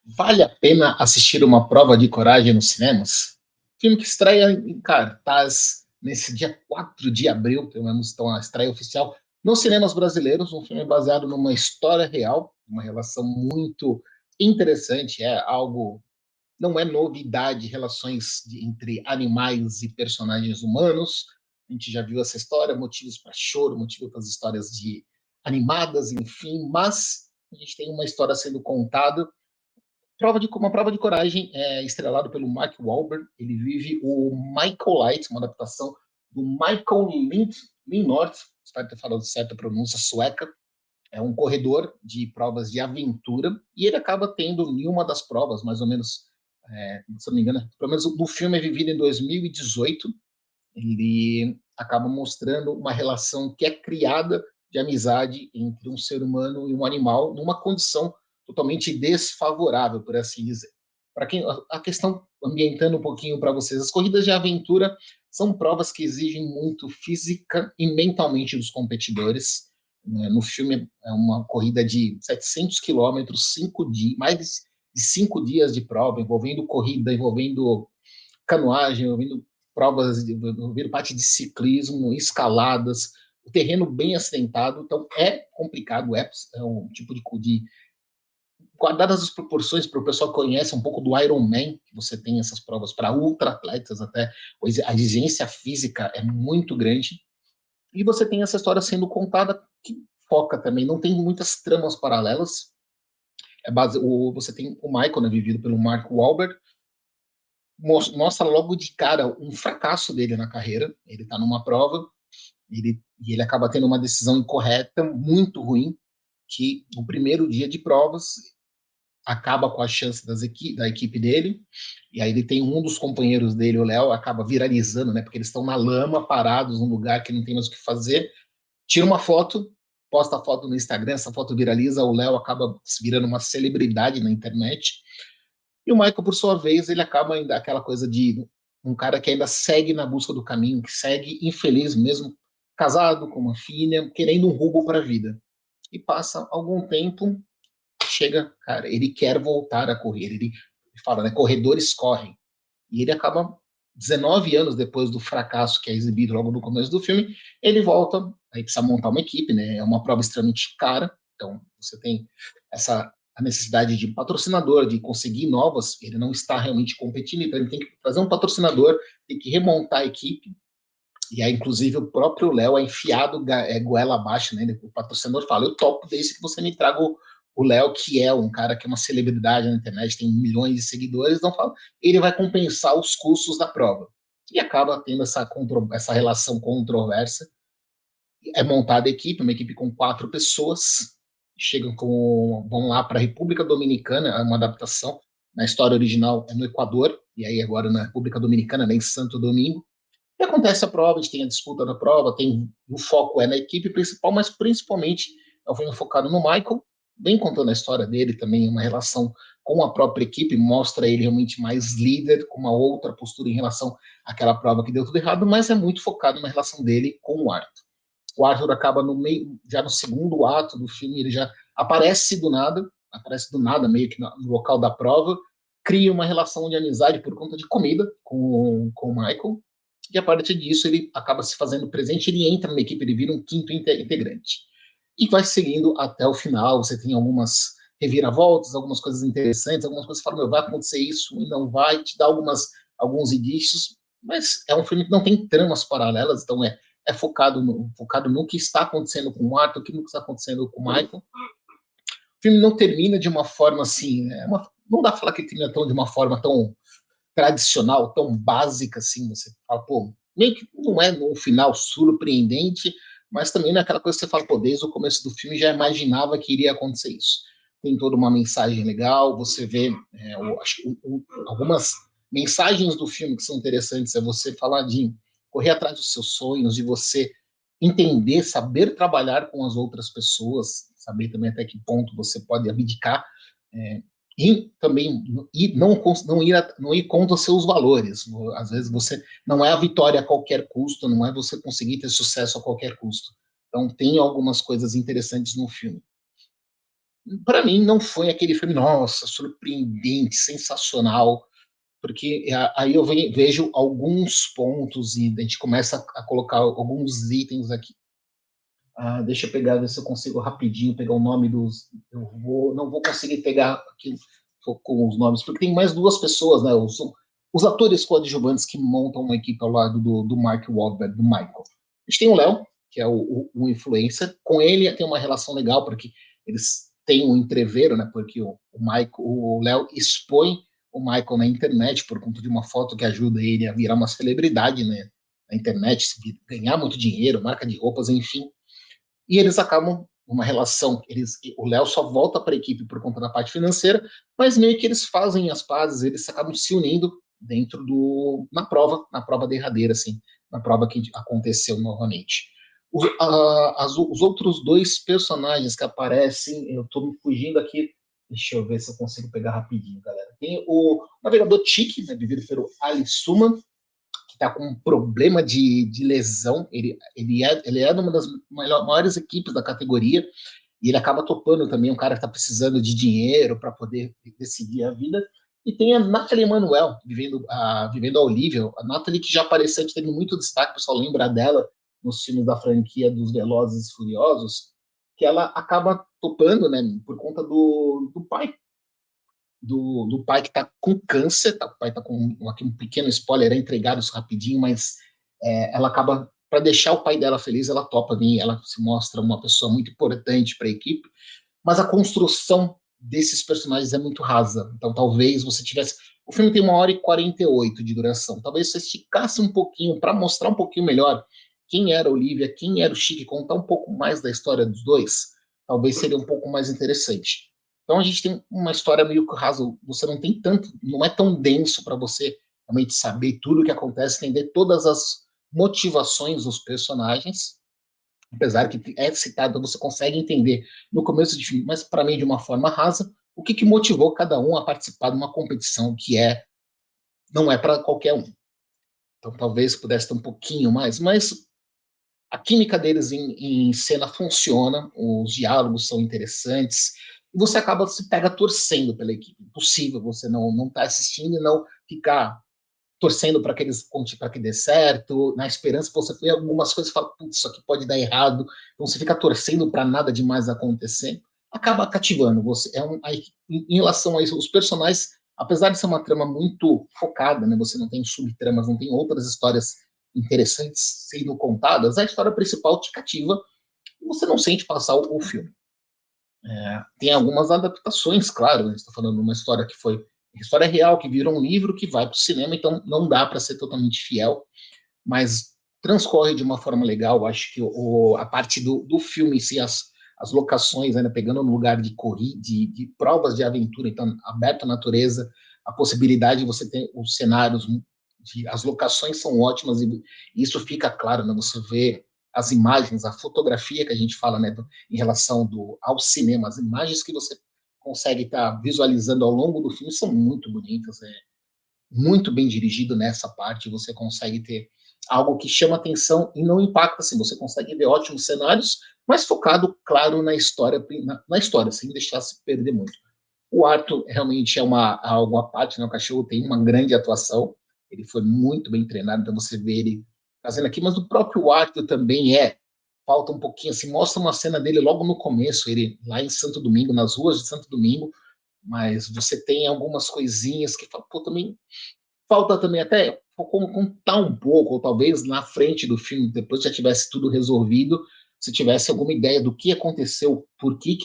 Vale a pena assistir uma prova de coragem nos cinemas? Filme que estreia em cartaz nesse dia 4 de abril, pelo menos então a estreia oficial, nos cinemas brasileiros, um filme baseado numa história real, uma relação muito interessante, é algo, não é novidade, relações entre animais e personagens humanos, a gente já viu essa história, motivos para choro, motivos para as histórias de animadas, enfim, mas a gente tem uma história sendo contada uma prova de coragem, estrelado pelo Mark Wahlberg. Ele vive o Michael Light, uma adaptação do Michael Lindorff, espero ter falado certa a pronúncia sueca. É um corredor de provas de aventura e ele acaba tendo em uma das provas, mais ou menos, se não me engano, pelo menos o filme é vivido em 2018. Ele acaba mostrando uma relação que é criada de amizade entre um ser humano e um animal numa condição totalmente desfavorável, por assim dizer. Para quem a questão ambientando um pouquinho para vocês, as corridas de aventura são provas que exigem muito física e mentalmente dos competidores. No filme é uma corrida de 700 quilômetros, mais de 5 dias de prova, envolvendo corrida, envolvendo canoagem, envolvendo provas, envolvendo parte de ciclismo, escaladas, o terreno bem acidentado, então é complicado, é um tipo de guardadas as proporções para o pessoal que conhece um pouco do Ironman, que você tem essas provas para ultra atletas até, a exigência física é muito grande, e você tem essa história sendo contada que foca também, não tem muitas tramas paralelas, você tem o Michael, né, vivido pelo Mark Wahlberg, mostra logo de cara um fracasso dele na carreira. Ele está numa prova e ele acaba tendo uma decisão incorreta, muito ruim, que o primeiro dia de provas acaba com a chance da equipe dele, e aí ele tem um dos companheiros dele, o Léo, acaba viralizando, né, porque eles estão na lama, parados num lugar que não tem mais o que fazer, tira uma foto, posta a foto no Instagram, essa foto viraliza, o Léo acaba virando uma celebridade na internet, e o Michael, por sua vez, ele acaba ainda aquela coisa de um cara que ainda segue na busca do caminho, que segue infeliz mesmo, casado com uma filha, querendo um rumo para a vida. E passa algum tempo, chega, cara, ele quer voltar a correr. Ele fala, né, corredores correm. E ele acaba 19 anos depois do fracasso que é exibido logo no começo do filme, ele volta, aí precisa montar uma equipe, né? É uma prova extremamente cara, então você tem essa a necessidade de patrocinador, de conseguir novas, ele não está realmente competindo, então ele tem que trazer um patrocinador, tem que remontar a equipe, e aí, inclusive, o próprio Léo é enfiado goela abaixo, né? O patrocinador fala, eu topo desde que você me traga o Léo, que é um cara que é uma celebridade na internet, tem milhões de seguidores, então fala, ele vai compensar os custos da prova. E acaba tendo essa relação controversa. É montada a equipe, uma equipe com 4 pessoas, vão lá para a República Dominicana, é uma adaptação, na história original é no Equador, e aí agora na República Dominicana, né, em Santo Domingo, e acontece a prova, a gente tem a disputa da prova, o foco é na equipe principal, mas principalmente eu venho focado no Michael, bem contando a história dele também, uma relação com a própria equipe, mostra ele realmente mais líder, com uma outra postura em relação àquela prova que deu tudo errado, mas é muito focado na relação dele com o Arthur. O Arthur acaba no meio, já no segundo ato do filme, ele já aparece do nada, meio que no local da prova, cria uma relação de amizade por conta de comida com o Michael, e a partir disso ele acaba se fazendo presente, ele entra na equipe, ele vira um quinto integrante. E vai seguindo até o final, você tem algumas reviravoltas, algumas coisas interessantes, algumas coisas que falam, vai acontecer isso e não vai, te dá alguns indícios, mas é um filme que não tem tramas paralelas, então é focado no que está acontecendo com o Arthur, no que está acontecendo com o Michael. O filme não termina de uma forma assim, não dá para falar que ele termina de uma forma tão tradicional, tão básica assim, você fala, pô, meio que não é um final surpreendente, mas também não é aquela coisa que você fala, pô, desde o começo do filme já imaginava que iria acontecer isso. Tem toda uma mensagem legal, você vê algumas mensagens do filme que são interessantes, é você falar de correr atrás dos seus sonhos, de você entender, saber trabalhar com as outras pessoas, saber também até que ponto você pode abdicar e também não ir contra os seus valores. Às vezes você não é a vitória a qualquer custo, não é você conseguir ter sucesso a qualquer custo. Então tem algumas coisas interessantes no filme. Para mim, não foi aquele filme, nossa, surpreendente, sensacional, porque aí eu vejo alguns pontos e a gente começa a colocar alguns itens aqui. Deixa eu pegar, ver se eu consigo rapidinho pegar o nome dos. Não vou conseguir pegar aqui com os nomes, porque tem mais duas pessoas, né? Os atores coadjuvantes que montam uma equipe ao lado do Mark Wahlberg, do Michael. A gente tem o Léo, que é o influencer. Com ele tem uma relação legal, porque eles têm um entreveiro, né? Porque o Léo expõe o Michael na internet por conta de uma foto que ajuda ele a virar uma celebridade, né, na internet, ganhar muito dinheiro, marca de roupas, enfim. E eles acabam uma relação, o Léo só volta para a equipe por conta da parte financeira, mas meio que eles fazem as pazes, eles acabam se unindo dentro na prova derradeira, assim, na prova que aconteceu novamente. Os outros dois personagens que aparecem, eu estou me fugindo aqui, deixa eu ver se eu consigo pegar rapidinho, galera. Tem o navegador Tiki, né, vivido pelo Ali Suman, que está com um problema de lesão. Ele é uma das maiores equipes da categoria e ele acaba topando também um cara que está precisando de dinheiro para poder decidir a vida. E tem a Nathalie Manuel, vivendo a Olivia. A Nathalie, que já apareceu, teve muito destaque, o pessoal lembra dela nos filmes da franquia dos Velozes e Furiosos, que ela acaba topando, né, por conta do pai do pai que está com câncer, tá, o pai está com aqui um pequeno spoiler, é entregado isso rapidinho, mas ela acaba, para deixar o pai dela feliz, ela topa vir, ela se mostra uma pessoa muito importante para a equipe, mas a construção desses personagens é muito rasa, então talvez você tivesse, o filme tem 1h48 de duração, talvez você esticasse um pouquinho, para mostrar um pouquinho melhor quem era a Olivia, quem era o Chique, contar um pouco mais da história dos dois, talvez seria um pouco mais interessante. Então a gente tem uma história meio que rasa, você não tem tanto, não é tão denso para você realmente saber tudo o que acontece, entender todas as motivações dos personagens, apesar que é citado, você consegue entender no começo do filme, mas para mim de uma forma rasa, o que motivou cada um a participar de uma competição que não é para qualquer um. Então talvez pudesse ter um pouquinho mais, mas a química deles em cena funciona, os diálogos são interessantes, e você acaba, se pega torcendo pela equipe. Impossível você não tá assistindo e não ficar torcendo para que dê certo, na esperança que você vê algumas coisas e fala, putz, isso aqui pode dar errado, então você fica torcendo para nada demais acontecer, acaba cativando você. Em relação a isso, os personagens, apesar de ser uma trama muito focada, né, você não tem subtramas, não tem outras histórias interessantes sendo contadas, a história principal te cativa e você não sente passar o filme. Tem algumas adaptações, claro, né? Estou falando de uma história que foi história real, que virou um livro que vai para o cinema, então não dá para ser totalmente fiel, mas transcorre de uma forma legal. Acho que a parte do filme em si, as locações, ainda pegando no lugar de provas de aventura, então aberto à natureza, a possibilidade de você ter os cenários, as locações são ótimas e isso fica claro, né? Você vê as imagens, a fotografia que a gente fala, né, em relação ao cinema, as imagens que você consegue estar visualizando ao longo do filme são muito bonitas, muito bem dirigido nessa parte, você consegue ter algo que chama atenção e não impacta, assim, você consegue ver ótimos cenários, mas focado, claro, na história, sem deixar se perder muito. O Arthur realmente é algo à parte, né? O cachorro tem uma grande atuação, ele foi muito bem treinado, então você vê ele fazendo aqui, mas o próprio Arthur também falta um pouquinho, assim, mostra uma cena dele logo no começo, ele lá em Santo Domingo, nas ruas de Santo Domingo, mas você tem algumas coisinhas que pô, também falta também até como contar um pouco, ou talvez na frente do filme, depois já tivesse tudo resolvido, se tivesse alguma ideia do que aconteceu, por que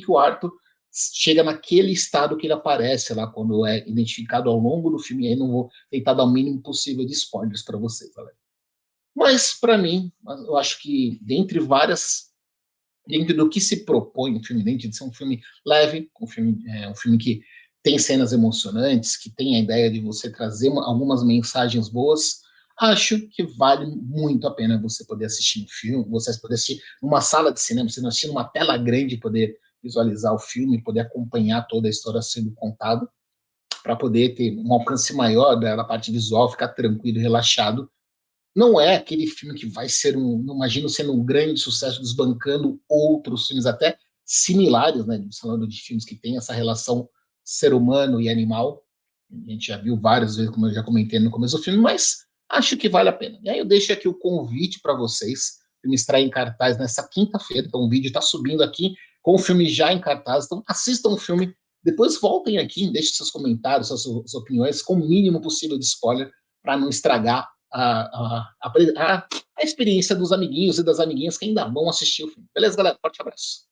o Arthur chega naquele estado que ele aparece lá quando é identificado ao longo do filme. E aí não vou tentar dar o mínimo possível de spoilers para vocês, galera. Mas para mim, eu acho que dentro do que se propõe o filme, dentro de ser um filme leve, um filme que tem cenas emocionantes, que tem a ideia de você trazer algumas mensagens boas, acho que vale muito a pena você poder assistir um filme, você poder assistir numa sala de cinema, você não assistir numa tela grande, poder visualizar o filme, poder acompanhar toda a história sendo contada, para poder ter um alcance maior da parte visual, ficar tranquilo e relaxado. Não é aquele filme que vai ser não imagino sendo um grande sucesso, desbancando outros filmes, até similares, né? Falando de filmes que têm essa relação ser humano e animal. A gente já viu várias vezes, como eu já comentei no começo do filme, mas acho que vale a pena. E aí eu deixo aqui o convite para vocês. O filme estreia em cartaz nessa quinta-feira, então o vídeo está subindo aqui com o filme já em cartaz. Então assistam o filme, depois voltem aqui, deixem seus comentários, suas opiniões, com o mínimo possível de spoiler, para não estragar a experiência dos amiguinhos e das amiguinhas que ainda vão assistir o filme. Beleza, galera? Forte abraço.